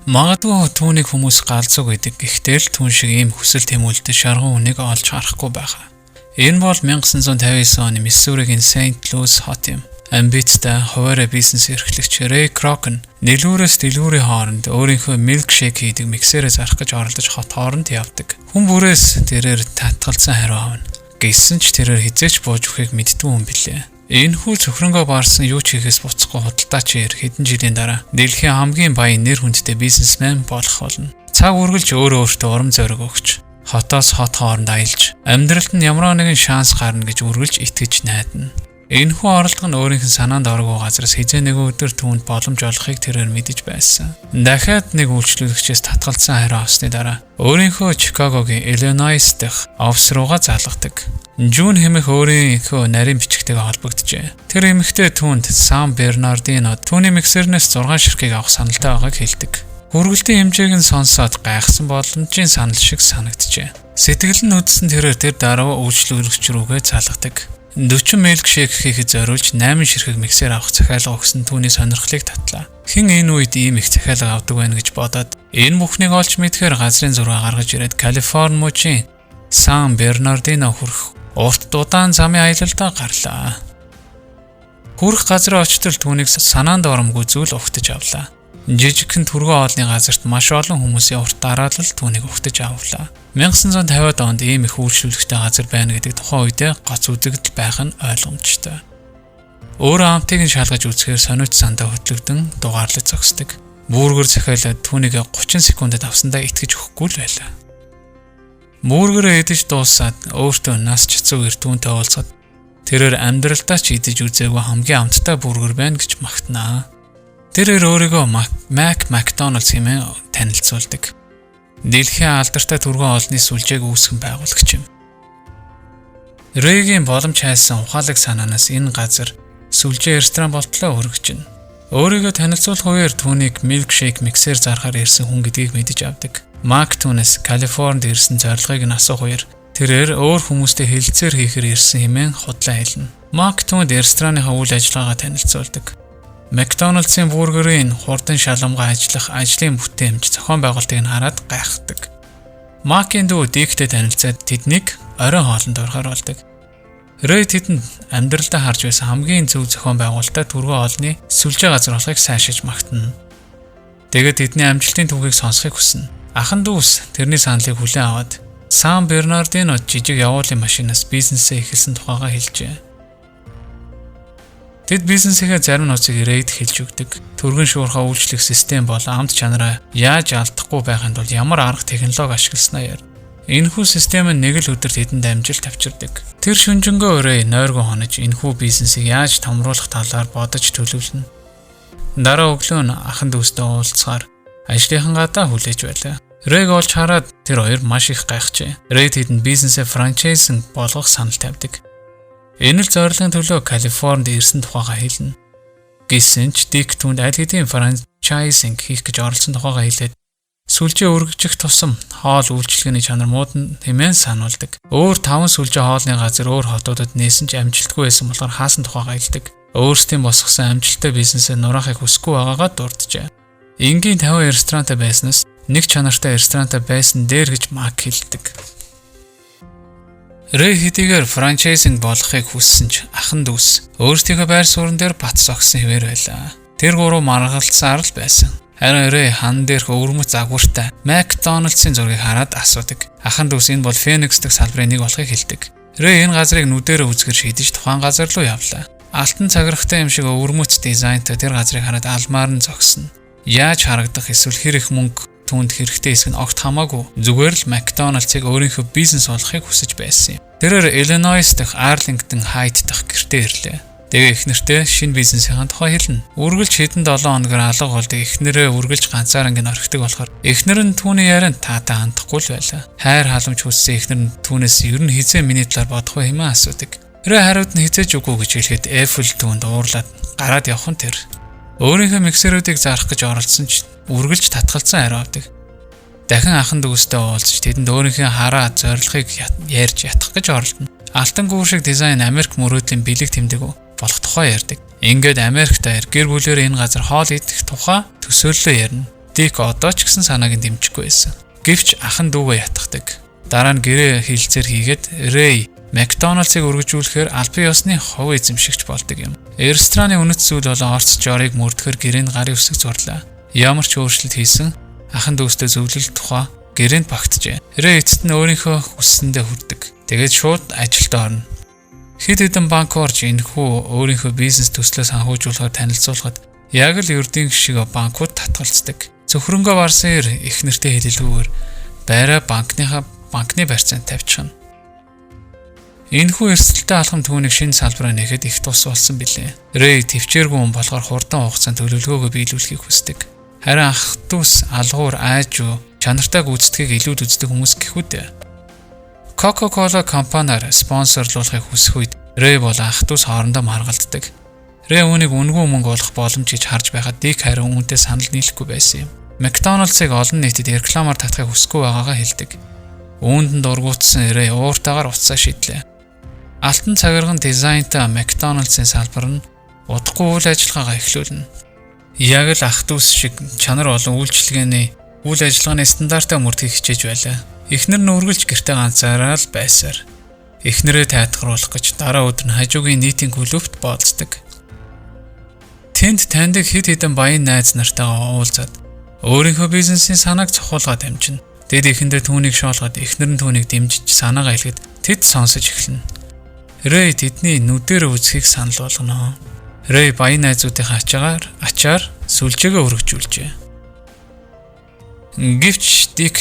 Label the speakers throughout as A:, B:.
A: Магадгүй түүнийг хүмүүс галзуу гэдэг. Гэхдээ л түүн шиг ийм хүсэл тэмүүлэлтэд шаргуу хүнийг олж харахгүй байгаа. Энэ бол 1959 оны Миссуригийн Saint Louis хот юм. Амбицтай хуваарай бизнес эрхлэгч Рэй Крок нь дэлгүүрээс дэлгүүрийн хооронд өөрийнхөө милкшейк хийдэг миксерээ зарах гэж оролдож хот хооронд явдаг. Хүн бүрээс тэрээр татгалзсан хариу авна. Гэсэн ч тэрээр хизээч бууж өгөхийг мэддгүй юм билээ. Энэхүү цөхрөнгөө барсан юу ч хийхээс буцахгүй худалдаач хэдэн жилийн дараа дэлхийн хамгийн баян нэр хүндтэй бизнесмен болох болно. Цаг үргэлж өөртөө урам зориг өгч хотоос хот хооронд аялж амьдралд нь ямар нэгэн шанс гарна гэж үргэлж итгэж найдана. Энэхүү оролдого нь өөрийнх нь санаанд ороогүй газраас хизээ нэг өдөр түүнд боломж олохыг тэрээр мэдэж байсан. Дахиад нэг үйлчлүүлэгчээс татгалзсан хариу авсны дараа өөрийнхөө Чикагогийн Illinois дахь офис руугаа залгадаг. Жун хэмээх өөрийнхөө нарийн бичгтэйгээ холбогджээ. Тэр эмэгтэй түүнд Сан Бернардино түүний миксернээс 6 ширхгийг авах саналтай байгааг хэлдэг. Хүргэлтийн хэмжээг нь сонсоод гайхсан боломжийн санал шиг санагджээ. Сэтгэл нь үдсэн тэрээр тэр дараа үйлчлүүлэгч рүүгээ залгадаг. 40 милкшейк хийхэд зориулж 8 ширхэг миксер авах захиалга өгсөн түүний сонирхлыг татлаа. Хэн энэ үед ийм их захиалга авдаг байна гэж бодоод энэ бүхнийг олж мэдхээр газрын зураг гаргаж ирээд Калифорни мужийн Сан Бернардино хүрэх урт удаан замын аялалдаа гарлаа. Хүрэх газраа очтол түүнийг санаанд оромгүй зүйл угтаж авлаа. Жижигхэн түргэн хоолны газарт маш олон хүмүүсийн урт дараалал түүнийг угтаж авлаа. 1950-ад онд ийм их үйлчлүүлэгчтэй газар байна гэдэг тухайн үедээ гоц үзэгдэл байх нь ойлгомжтой. Өөрөө амтыг нь шалгаж үзэхээр сониуч сандаа хөтлөгдөн дугаарлаж зогсдог. Бүүргэр захиалаад түүнийг 30 секундэд авсандаа итгэж өгөхгүй л байлаа. Бүүргэрээ идэж дуусаад өөртөө нас чацуу эрдүүнтэй уулзаад тэрээр амьдралдаа ч идэж үзээгүй хамгийн амттай бүүргэр байна гэж магтнаа. Тэрээр өөрийгөө Макдоналдс хэмээн танилцуулдаг. Дэлхийн алдартай түргэн хоолны сүлжээг үүсгэн байгуулагч юм. Рэйгийн боломж хайсан ухаалаг санаанаас энэ газар сүлжээ ресторан болтлоо өргөжнө. Өөрийгөө танилцуулах үеэр түүнийг милкшейк миксер зарахаар ирсэн хүн гэдгийг мэдэж авдаг. Мак түүнээс Калифорнид ирсэн зорилгыг нь асуух үеэр тэрээр өөр хүмүүстэй хэлэлцээр хийхээр ирсэн хэмээн худлаа хэлнэ. Мак түүнд рестораныхаа үйл ажиллагаагаа танилцуулдаг. Макдоналдсын бүүргэрийн хурдан шалгамгаа ажиллах ажлын бүтээмж зохион байгуулалтыг нь хараад гайхдаг. Макийн дүү Диктэй танилцаад тэднийг оройн хоолнд орохоор болдог. Рэй тэдэнд амьдралдаа харж байсан хамгийн зөв зохион байгуулалтаа түргэн хоолны сүлжээ газар болохыг сайшааж магтана. Тэгээд тэдний амжилтын түүхийг сонсохыг хүснэ. Ахан дүүс тэрний саналыг хүлээн аваад Сан Бернардино жижиг явуулын машинаас бизнесээ эхэлсэн тухайгаа хэлжээ. Тэд бизнесийнхээ зарим нууцыг Рейд хэлж өгдөг. Төргөн шуурхай үйлчлэх систем бол амт чанараа яаж алдахгүй байхын тулд ямар арга технологи ашигласнаа яар. Энэхүү систем нь нэг л өдөр тэдэнд амжилт авчирдаг. Тэр шүнжэнгөө Рэй нойргоо хонож энэхүү бизнесийг яаж томруулах талаар бодож төлөвлөнө. Дараа өглөө нь ахан дүүстэй уулзахаар ажлынхан гадаа хүлээж байлаа. Рэг олж хараад тэр хоёр маш их гайхжээ. Рэй тэдэнд бизнесээ франчайзинг болгох санал тавьдаг. Энэ л зорилгын төлөө Калифорнид ирсэн тухайгаа хэлнэ. Гэсэн ч Дик түүнд аль хэдийн франчайзинг хийх гэж оролцсон тухайгаа хэлээд сүлжээ өргөжих тусам хоол үйлчлэгээний чанар муудан хэмээн сануулдаг. Өөр 5 сүлжээ хоолны газар өөр хотуудад нээсэн ч амжилтгүй байсан болохоор хаасан тухайгаа хэлдэг. Өөрсдийн босгосон амжилттай бизнесээ нураахыг хүсэхгүй байгаагаа дурджээ. Энгийн 50 ресторантай байснаас нэг чанартай ресторантай байсан дээр гэж Мак хэлдэг. Рэй хэдийгээр франчайзинг болохыг хүссэн ч ахан дүүс өөрсдийнхөө байр суурин дээр бат зогсон хэвээр байлаа. Тэр гурав маргалцсаар л байсан. Харин Рэй хан дээрх өвөрмөц загвартай Макдоналдсын зургийг хараад асуудаг. Ахан дүүс энэ бол Феникс дэх салбарын нэг болохыг хэлдэг. Рэй энэ газрыг нүдэрээ үзгэр шийдэж тухайн газар руу явлаа. Алтан цаграхтай юм шиг өвөрмөц дизайнтай тэр газрыг хараад алмаар нь зогсно. Яаж харагдах эсвэл хэр их мөнгө түүнд хэрэгтэй эсэх нь огт хамаагүй. Зүгээр л Макдоналдсыг өөрийнхөө бизнес болгохыг хүсэж байсан юм. Тэрээр Illinois дахь Arlington Heights дахь гэртээ ирлээ. Тэгээ эхнэртээ шинэ бизнесийн тухай хэлнэ. Үргэлж хэдэн 7 хоногор алга болдог эхнэрээ үргэлж ганцаараа ингэ орхидог болохоор эхнэр нь түүний ярианд таатай хандахгүй л байлаа. Хайр халамж хүссэн эхнэр нь түүнээс ер нь хизээ миний талаар бодох вэ хэмээн асуудаг. Рэй хариуд нь хизээж үгүй гэж хэлэхэд Apple түүнд уурлаад гараад явах нь тэр. Өөрийнхөө миксерүүдийг зарах гэж оролцсон ч үргэлж татгалзсан хариу авдаг. Дахин ахан дүүстэй уулзч тэдэнд өөрийнхөө хараа зорилгыг ярьж ятгах гэж оролдоно. Алтан гүүр шиг дизайн Америк мөрөөдлийн бэлэг тэмдэг болох тухай ярьдаг. Ингээд Америк даяар гэр бүлээр энэ газар хоол идэх тухай төсөөллөө ярина. Дик одоо ч гэсэн санааг нь дэмжихгүй байсан. Гэвч ах нь дүүгээ ятгадаг. Дараа нь гэрээ хилцээр хийгээд Рэй Макдоналдсыг өргөжүүлэхээр албан ёсны хов эзэмшигч болдог юм. Рестораны үнэт зүйл болон орц жорыг мөрдөхөр гэрээнд гарын үсэг зурлаа. Ямар ч өөрчлөлт хийсэн ахын дүүстэй зөвлөл тухай гэрээнд багтжээ. Рэй эцэст нь өөрийнхөө хүссэндээ хүрдэг. Тэгээд шууд ажилд орно. Хэд хэдэн банк орж энэхүү өөрийнхөө бизнес төслөө санхүүжүүлэхээр танилцуулахад яг л ердийн шиг банкуд татгалздаг. Зөвхөрөнгөө барсан их нэртэй хэлэлгүйгээр байраа банкны барьцаанд тавьчихна. Энэхүү эрсдэлтэй алхам түүнийг шинэ салбараа нэхэд их тус болсон билээ. Рэй төвчээргүй хүн болохоор хурдан хугацаанд төлөвлөгөөгөө биелүүлэхийг хүсдэг. Харин ах дүүс алгуур айж чанартай гүйцэтгийг илүүд үздэг хүмүүс гэхүүдээ. Coca-Cola компаниар спонсорлуулахыг хүсэх үед Рэй бол ах дүүс хоорондоо маргалддаг. Рэй үүнийг үнгүй мөнгө олох боломж гэж харж байхад Дик харин үүнтэй санал нийлэхгүй байсан юм. Макдоналдсыг олон нийтэд рекламаар татахыг хүсэхгүй байгаагаа хэлдэг. Үүнд нь дургуутсан Рэй ууртаагаар уцаа шийдлээ. Алтан цагирган дизайнтай Макдоналдсын салбар нь удахгүй үйл ажиллагаагаа эхлүүлнэ. Яг л ах дүүс шиг чанар болон үйлчилгээний үйл ажиллагааны стандартаа мөрдөхийг хичээж байлаа. Эхнэр нь үргэлж гэртээ ганцаараа л байсаар эхнэрээ тайтгаруулах гэж дараа өдөр нь хажуугийн нийтийн клубт боолцдог. Тэнд таньдаг хэд хэдэн баян найз нартайгаа уулзаад өөрийнхөө бизнесийн санааг цохуулгаад амжина. Тэд эхэндээ түүнийг шоолгоод эхнэр нь түүнийг дэмжиж санаагаа хэлгээд тэд сонсож эхэлнэ. Рэй тэдний нүдээр үзхийг санал болгоно. Рэй баян найзуудынхаа ачаар сүлжээгээ өргөжүүлжээ. Гэвч Дик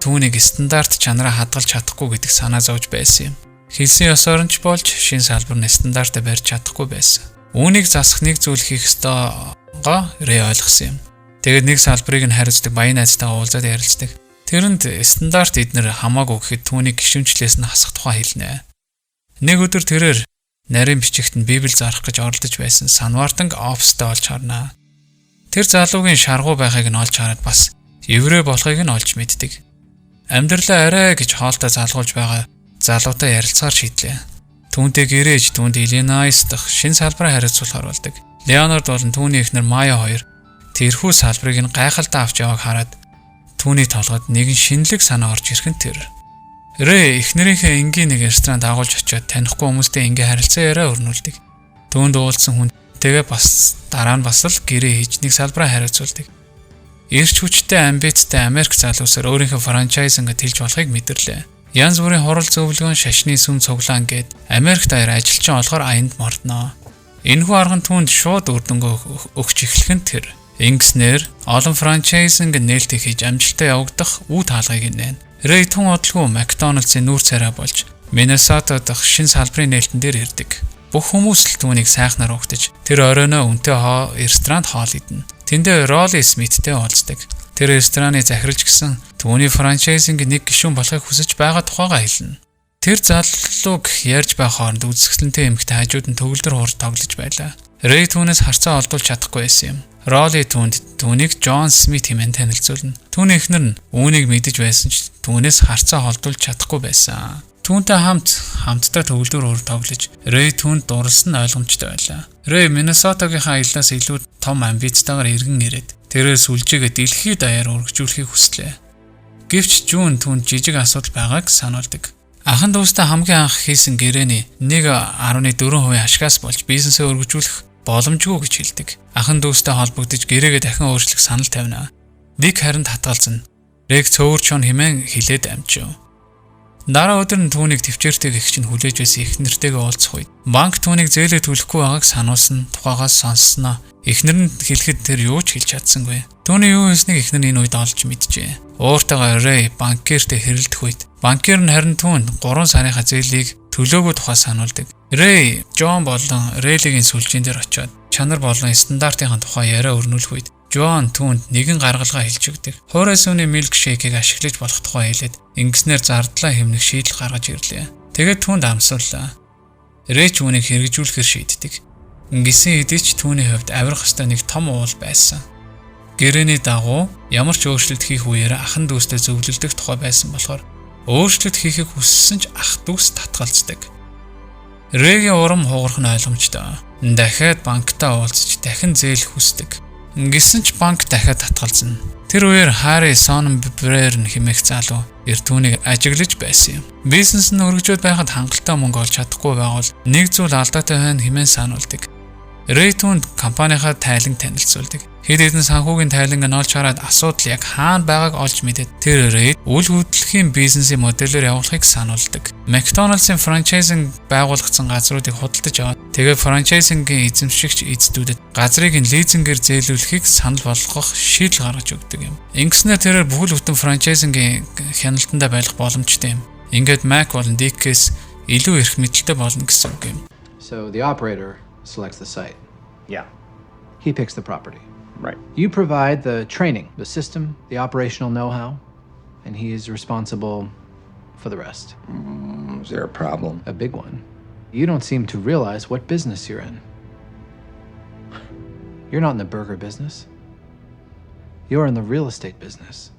A: түүнийг стандарт чанараа хадгалж чадахгүй гэдэг санаа зовж байсан юм. Хэлсэн ёсоор нь ч болж шинэ салбар нь стандартаа барьж чадахгүй байсан. Үүнийг засах нэг зүйл хийх ёстойгоо Рэй ойлгосон юм. Тэгээд нэг салбарыг нь хариуцдаг баян найзтайгаа уулзаад ярилцдаг. Тэрэнд стандарт эднэр хамаагүй гэхэд түүнийг гишүүнчлээс нь хасах тухай хэлнэ. Нэг өдөр тэрээр нарийн бичигт нь Библи зарах гэж оролдож байсан Санвартанг офстой олж харнаа. Тэр залуугийн шаргуу байхыг нь олж хараад бас еврей болохыг нь олж мэддэг. Амьдралаа арай гэж хоолтой залгуулж байгаа залуутай ярилцахаар шийдлээ. Түүнтэй гэрээж түүнд Иллинойс дахь шинэ салбараа хариуцуулахар болдог. Леонард болон түүний эхнэр Майя хоёр тэрхүү салбарыг нь гайхалтай авч явааг хараад түүний толгойд нэгэн шинэлэг санаа орж ирэх нь тэр. Рэй эхнэрийнхээ энгийн нэг ресторанд дагуулж очиод танихгүй хүмүүстэй ингээ харилцаа яриа өрнүүлдэг. Түүнд уулзсан хүнтэйгээ бас дараа нь бас л гэрээ хийж нэг салбараа хариуцуулдаг. Ирч хүчтэй амбицтай Америк залуусаар өөрийнхөө франчайзинг тэлж болохыг мэдэрлээ. Янз бүрийн хурал зөвлөгөөн, шашны сүм цуглаан гээд Америкт даяар ажилчин олохоор аянд мордноо. Энэхүү арга нь түүнд шууд үр дүнгөө өгч эхлэх нь тэр. Ингэснээр олон франчайзинг нээлтийг хийж амжилттай явагдах үе таалгыг нэ. Рэй тун удалгүй Макдоналдсын нүүр царай болж Миннесота дахь шинэ салбарын нээлтэн дээр ирдэг. Бүх хүмүүс л түүнийг сайхнаар угтаж тэр оройноо үнэтэй ресторанд хоол идэнэ. Тэндээ Ролли Смиттэй уулздаг. Тэр рестораны захиралч гисэн түүний франчайзинг нэг гишүүн болохыг хүсэж байгаа тухайгаа хэлнэ. Тэр залууг ярьж байх хооронд үзэсгэлэнтэй эмэгтэй хажууд нь төгөлдөр хурд тоглож байлаа. Рэй түүнээс харцаа олдуулж чадахгүй байсан юм. Ролли түүнийг Джон Смит хэмээн танилцуулна. Түүний эхнэр нь үүнийг мэдэж байсан ч түүнээс харцаа холдуулж чадахгүй байсан. Түүнтэй хамтдаа төгөлдөр хурд тоглож Рэй түүнд дурлсан нь ойлгомжтой байлаа. Рэй Миннесотагийнхаа аяллаас илүү том амбицтайгаар эргэн ирээд тэрээр сүлжээгээ дэлхийд даяар өргөжүүлэхийг хүслээ. Гэвч Жун түүнд жижиг асуудал байгааг сануулдаг. Ахын дүүстэй хамгийн анх хийсэн гэрээний 1.4% ашгаас болж бизнесээ өргөжүүлэх боломжгүй гэж хэлдэг. Ахын дүүстэй холбогдож гэрээгээ дахин өөрчлөх санал тавина. Дик харин татгалзна. Рэг цөөрч хэмээн хэлээд амжив. Дараа өдөр нь түүнийг төвчээртэй гэгч нь хүлээж байсан их нэртэйгээ уулзах үед банк түүнийг зээлээ төлөхгүй байгааг сануулсан тухайгаас сонссноо. Эхнэр нь хэлэхэд тэр юу ч хэлж чадсангүй. Түүний юу хийснийг эхнэр энэ үед олж мэджээ. Ууртайгаа Рэй банкиртэй хэрэлдэх үед банкир нь харин түүнд 3 сарынхаа зээлийг төлөөгүй тухай сануулдаг. Рэй Джон болон Рэйлигийн сүлжээн дээр очиод чанар болон стандартын тухай яриа өрнүүлэх үед Джон түүнд нэгэн гаргалгаа хэлж өгдөг. Хуурай сүний милкшейкийг ашиглаж болох тухай хэлээд ингэснээр зардлаа хэмнэх шийдэл гаргаж ирлээ. Тэгээд түүнд амсууллаа. Рэй ч үүнийг хэрэгжүүлэхээр шийддэг. Ингэсэн хэдий ч түүний хувьд авирах ёстой нэг том уул байсан. Гэрээний дагуу ямар ч өөрчлөлт хийх үеэр ахын дүүстэй зөвлөлдөх тухай байсан болохоор өөрчлөлт хийхийг хүссэн ч ах дүүс татгалздаг. Рэгийн урам хугарах нь ойлгомжтой. Дахиад банктай уулзч дахин зээл хүсдэг. Гэсэн ч банк дахиад татгалзна. Тэр үеэр Harry Sonnenberg хэмээх залуу ер түүнийг ажиглаж байсан юм. Бизнес нь өргөжөөд байхад хангалттай мөнгө олж чадахгүй байгавал нэг зүйл алдаатай байна хэмээн сануулдаг. Рэй түүнд компанийнхаа тайлан танилцуулдаг. Хэд хэдэн санхүүгийн тайланг нь олж хараад асуудал яг хаана байгааг олж мэдээд тэр Рэй үл хөдлөлийн бизнесийн модельээр явуулахыг сануулдаг. McDonald's-ийн франчайзинг байгуулагдсан газруудыг худалдаж аваад тэгээд франчайзингийн эзэмшигч эзэдүүдэд газрыг нь лизингээр зээлүүлэхийг санал болгох шийдэл гаргаж өгдөг юм. Ингэснээр тэрээр бүхэл бүтэн франчайзингийн хяналтандаа байх боломжтой юм. Ингээд Mac болон Dick-ээс илүү эрх мэдэлтэй болно гэсэн үг юм.
B: So the operator selects the site.
C: Yeah.
B: He picks the property.
C: Right.
B: You provide the training, the system, the operational know-how, and he is responsible for the rest.
C: Is there a problem?
B: A big one. You don't seem to realize what business you're in. You're not in the burger business. You're in the real estate business.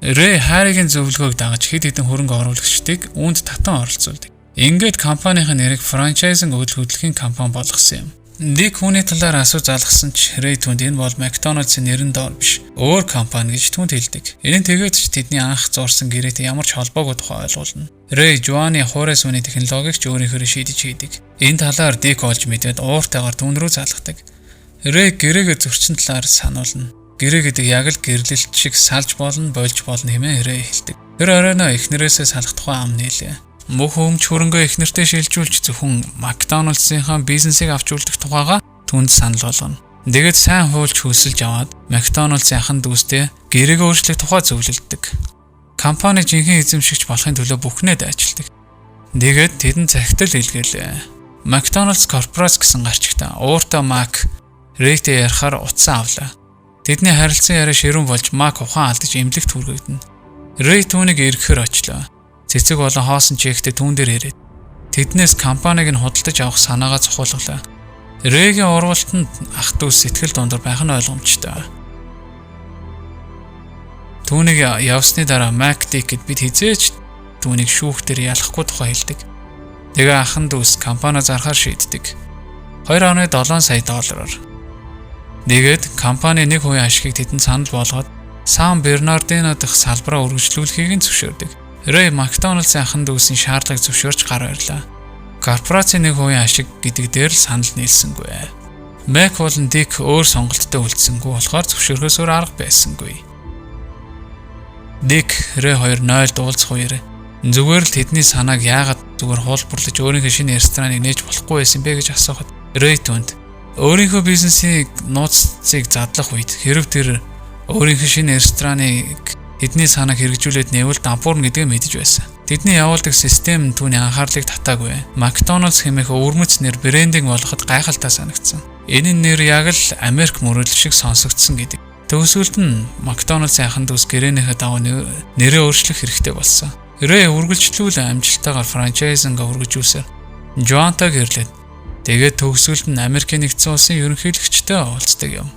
A: Рэй Харригийн зөвлөгөөг дагаж хэд хэдэн хөрөнгө оруулагчдыг үүнд татан оролцуулдаг. Ингээд компанийн нэрийг франчайзинг үйл хөдлөлийн компани болгосон юм. Дик хүний талаар асуу залгасан ч Рэй түнд энэ бол McDonald's-ийн нэрэн доор биш, өөр компани гэж түнд хэлдэг. Энэ нь тэгээд ч тэдний анх зурсан гэрээтэй ямар ч холбоогүй тухай ойлгуулна. Рэй Жуаны хуурай сүний технологиг ч өөрийнхөө шийдэж хийдэг. Энэ талаар Дик олж мэдээд ууртайгаар түн рүү залгадаг. Рэй гэрээгээ зөрчин талаар сануулна. Гэрээ гэдэг яг л гэрлэлт шиг салж болно, болж болно хэмээн Рэй хэлдэг. Тэр оройноо эхнэрээсээ салах тухай ам нийлээ. Бүх өмч хөрөнгөө эхнэртэй шилжүүлж зөвхөн McDonald's-ийн бизнесийг авч үлдэх тухайга түнд санал болгоно. Тэгээд сайн хуульч хөсөлж аваад McDonald's-ийн ахын дүүстэй гэрээгээ өөрчлөх тухай зөвлөлдөг. Компани жинхэнэ эзэмшигч болохын төлөө бүхнээ дайчилдаг. Тэгээд тэдэн захидал илгээлээ. McDonald's корпорац гэсэн гарчигтаа ууртаа Mac Рейтэй ярихаар утсан авлаа. Тэдний харилцан яриа ширүүн болж Mac ухаан алдаж эмнэлэгт хүргэгдэнэ. Рэй түүнийг эргэхээр очлоо. Цэцэг болон хоосон чектэй түүн дээр ирээд тэднээс компаниг нь худалдаж авах санаагаа цохиулглаа. Рэйгийн урвалтанд ах дүүс сэтгэл дундор байх нь ойлгомжтой. Түүнийг явсны дараа Mac Dick-д бид хизээч түүнийг шүүхтэр ялахгүй тухай хэлдэг. Тэгээ ахын дүүс компани зархаар шийддэг. 2.7 сая доллараар. Тэгээд компани нэг хувийн ашгийг тэдэнд санал болгоод Сан Бернардино дахь салбараа үргэлжлүүлэхийг нь зөвшөөрдөг. Рэй McDonald's-ийн ахын дүүсийн шаардлагыг зөвшөөрч гар барьлаа. Корпорацийн нэг хувийн ашиг гэдэг дээр л санал нийлсэнгүй. Mac болон Dick өөр сонголттой үлдсэнгүй болохоор зөвшөөрөхөөс өөр арга байсангүй. Dick Рэй 2-0 дуулцах үеэр зүгээр л тэдний санааг яагаад зүгээр хуулбарлаж өөрийнхөө шинэ рестораныг нээж болохгүй байсан бэ гэж асуухад Рэй түнд өөрийнхөө бизнесийг нууцыг задлах үед хэрв тэр өөрийнхөө шинэ рестораныг тэдний санааг хэрэгжүүлээд нэвэл дампуурна гэдгээ мэдэж байсан. Тэдний явуулдаг систем түүний анхаарлыг татаагүй. McDonald's хэмээх өвөрмөц нэр брендинг болгоход гайхалтай санагдсан. Энэ нэр яг л Америк мөрөдөл шиг сонсогдсон гэдэг. Төгсгөлд нь McDonald's-ийн ахын дүүс гэрээнийхээ дагуу нэрээ өөрчлөх хэрэгтэй болсон. Рэй үргэлжлүүл амжилттайгаар франчайзинг өргөжүүлсээр Жуантаг ирлээд тэгээд төгсгөлд нь Америкийн нэгдсэн улсын ерөнхийлөгчтэй уулздаг юм.